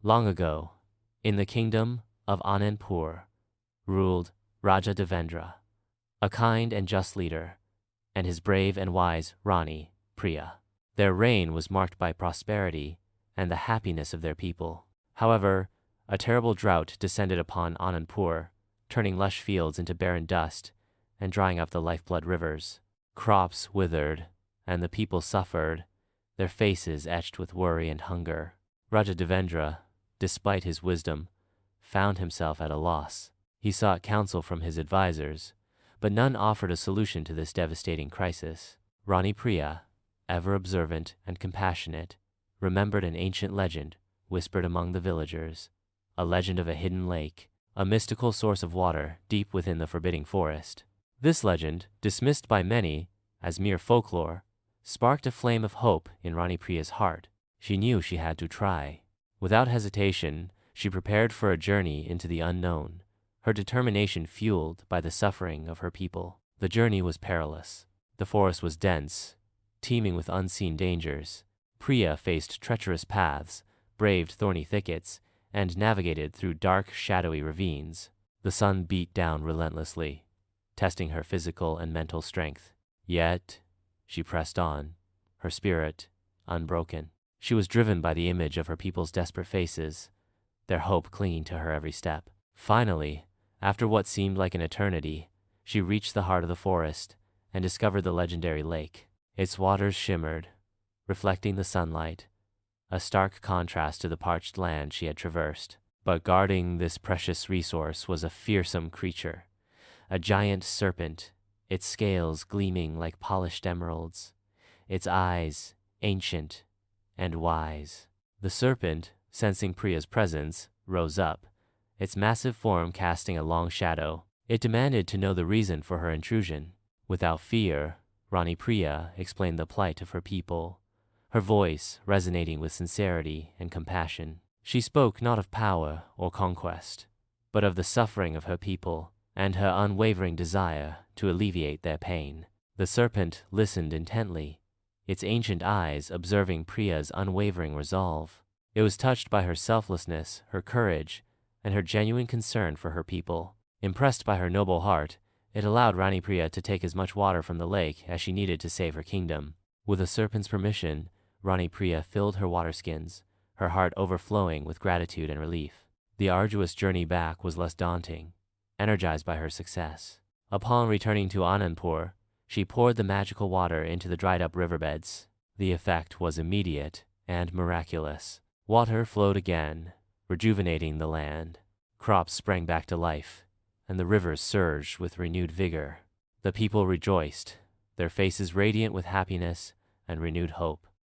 Long ago, in the kingdom of Anandpur, ruled Raja Devendra, a kind and just leader, and his brave and wise Rani, Priya. Their reign was marked by prosperity and the happiness of their people. However, a terrible drought descended upon Anandpur, turning lush fields into barren dust and drying up the lifeblood rivers. Crops withered, and the people suffered, their faces etched with worry and hunger. Raja Devendra, despite his wisdom, found himself at a loss. He sought counsel from his advisors, but none offered a solution to this devastating crisis. Rani Priya, ever observant and compassionate, remembered an ancient legend whispered among the villagers, a legend of a hidden lake, a mystical source of water deep within the forbidding forest. This legend, dismissed by many as mere folklore, sparked a flame of hope in Rani Priya's heart. She knew she had to try. Without hesitation, she prepared for a journey into the unknown, her determination fueled by the suffering of her people. The journey was perilous. The forest was dense, teeming with unseen dangers. Priya faced treacherous paths, braved thorny thickets, and navigated through dark, shadowy ravines. The sun beat down relentlessly, testing her physical and mental strength. Yet, she pressed on, her spirit unbroken. She was driven by the image of her people's desperate faces, their hope clinging to her every step. Finally, after what seemed like an eternity, she reached the heart of the forest and discovered the legendary lake. Its waters shimmered, reflecting the sunlight, a stark contrast to the parched land she had traversed. But guarding this precious resource was a fearsome creature, a giant serpent, its scales gleaming like polished emeralds, its eyes ancient and wise. The serpent, sensing Priya's presence, rose up, its massive form casting a long shadow. It demanded to know the reason for her intrusion. Without fear, Rani Priya explained the plight of her people, her voice resonating with sincerity and compassion. She spoke not of power or conquest, but of the suffering of her people and her unwavering desire to alleviate their pain. The serpent listened intently, its ancient eyes observing Priya's unwavering resolve. It was touched by her selflessness, her courage, and her genuine concern for her people. Impressed by her noble heart, it allowed Rani Priya to take as much water from the lake as she needed to save her kingdom. With the serpent's permission, Rani Priya filled her water skins, her heart overflowing with gratitude and relief. The arduous journey back was less daunting, energized by her success. Upon returning to Anandpur, she poured the magical water into the dried-up riverbeds. The effect was immediate and miraculous. Water flowed again, rejuvenating the land. Crops sprang back to life, and the rivers surged with renewed vigor. The people rejoiced, their faces radiant with happiness and renewed hope.